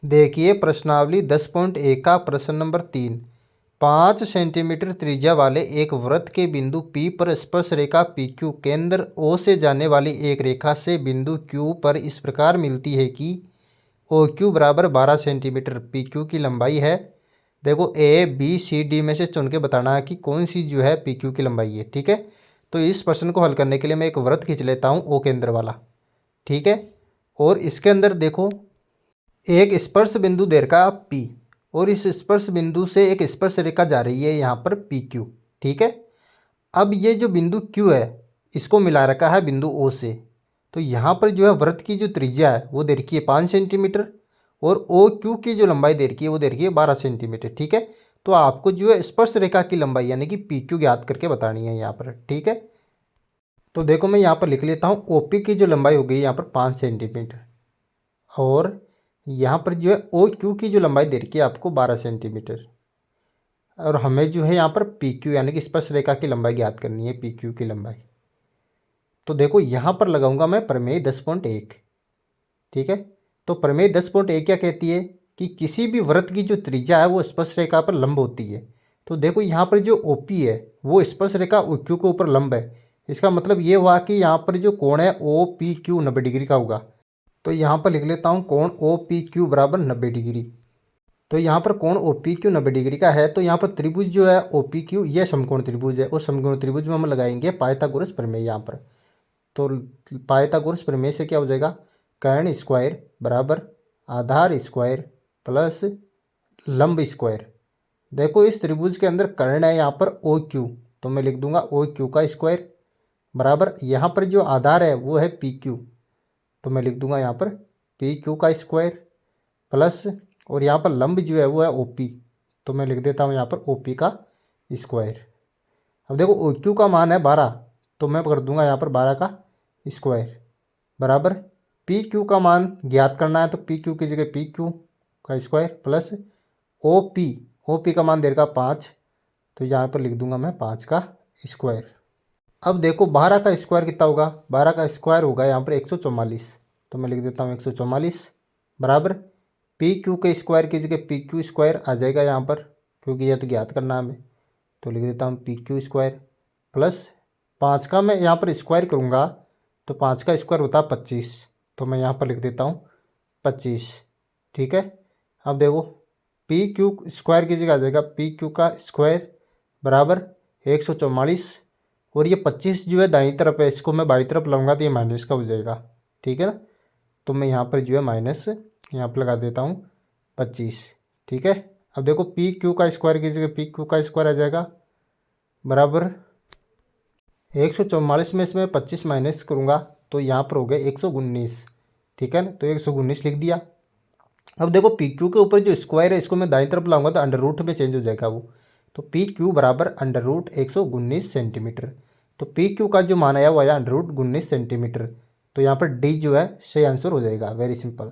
देखिए प्रश्नावली 10.1 का प्रश्न नंबर 3। 5 सेंटीमीटर त्रिज्या वाले एक वृत्त के बिंदु P पर स्पर्श रेखा PQ केंद्र O से जाने वाली एक रेखा से बिंदु Q पर इस प्रकार मिलती है कि OQ बराबर 12 सेंटीमीटर, PQ की लंबाई है। देखो ABCD में से चुन के बताना है कि कौन सी जो है PQ की लंबाई है। ठीक है, तो इस प्रश्न को हल करने के लिए मैं एक वृत्त खींच लेता हूँ O केंद्र वाला। ठीक है, और इसके अंदर देखो एक स्पर्श बिंदु दे रखा P और इस स्पर्श बिंदु से एक स्पर्श रेखा जा रही है यहाँ पर PQ। ठीक है, अब ये जो बिंदु Q है इसको मिला रखा है बिंदु O से। तो यहाँ पर जो है वृत्त की जो त्रिज्या है वो दे रखी है 5 सेंटीमीटर और OQ की जो लंबाई दे रखी है वो दे रखी है 12 सेंटीमीटर। ठीक है, तो आपको जो है स्पर्श रेखा की लंबाई यानी कि PQ ज्ञात करके बतानी है यहाँ पर। ठीक है, तो देखो मैं यहाँ पर लिख लेता हूँ OP की जो लंबाई हो गई यहाँ पर 5 सेंटीमीटर और यहाँ पर जो है OQ की जो लंबाई दे रखी है आपको 12 सेंटीमीटर और हमें जो है यहाँ पर PQ यानी कि स्पर्श रेखा की लंबाई ज्ञात करनी है, PQ की लंबाई। तो देखो यहाँ पर लगाऊंगा मैं प्रमेय 10.1। ठीक है, तो प्रमेय 10.1 क्या कहती है कि किसी भी वृत्त की जो त्रिज्या है वो स्पर्श रेखा पर लंब होती है। तो देखो यहाँ पर जो OP है वो स्पर्श रेखा OQ के ऊपर लंब है। इसका मतलब ये हुआ कि यहाँ पर जो कोण है OPQ 90 डिग्री का होगा। तो यहाँ पर लिख लेता हूँ कोण OPQ बराबर 90 डिग्री। तो यहाँ पर कोण OPQ 90 डिग्री का है। तो यहाँ पर त्रिभुज जो है OPQ यह समकोण त्रिभुज है और समकोण त्रिभुज में हम लगाएंगे पाइथागोरस प्रमेय यहाँ पर। तो पाइथागोरस प्रमेय से क्या हो जाएगा, कर्ण स्क्वायर बराबर आधार स्क्वायर प्लस लंब स्क्वायर। देखो इस त्रिभुज के अंदर कर्ण है यहाँ पर OQ, तो मैं लिख दूंगा OQ का स्क्वायर बराबर यहाँ पर जो आधार है वो है PQ, तो मैं लिख दूंगा यहाँ पर PQ का स्क्वायर प्लस और यहाँ पर लंब जो है वो है OP, तो मैं लिख देता हूँ यहाँ पर OP का स्क्वायर। अब देखो OQ का मान है 12, तो मैं कर दूंगा यहाँ पर 12 का स्क्वायर बराबर PQ का मान ज्ञात करना है तो PQ की जगह PQ का स्क्वायर प्लस OP का मान दे रखा 5, तो यहाँ पर लिख दूंगा मैं 5 का स्क्वायर। अब देखो 12 का स्क्वायर कितना होगा, 12 का स्क्वायर होगा यहाँ पर 144, तो मैं लिख देता हूँ 144 बराबर PQ के स्क्वायर की जगह PQ स्क्वायर आ जाएगा यहाँ पर, क्योंकि यह तो ज्ञात करना है हमें, तो लिख देता हूँ PQ स्क्वायर प्लस 5 का मैं यहाँ पर स्क्वायर करूँगा तो 5 का स्क्वायर होता है 25, तो मैं यहाँ पर लिख देता हूँ 25। ठीक है, अब देखो PQ स्क्वायर की जगह आ जाएगा PQ का स्क्वायर बराबर 144 और ये 25 जो है दाईं तरफ है, इसको मैं बाईं तरफ लाऊंगा तो ये माइनस का हो जाएगा। ठीक है ना, तो मैं यहाँ पर जो है माइनस यहाँ पर लगा देता हूँ 25। ठीक है, अब देखो PQ का स्क्वायर की जगह PQ का स्क्वायर आ जाएगा बराबर 144 में इसमें 25 माइनस करूँगा तो यहाँ पर हो गया 119। ठीक है ना, तो 119 लिख दिया। अब देखो PQ के ऊपर जो स्क्वायर है इसको मैं दाईं तरफ लाऊंगा तो अंडर रूट में चेंज हो जाएगा वो, तो PQ बराबर अंडर रूट 119 सेंटीमीटर। तो PQ का जो मान आया वो आया अंडर रूट 19 सेंटीमीटर। तो यहाँ पर D जो है सही आंसर हो जाएगा, वेरी सिंपल।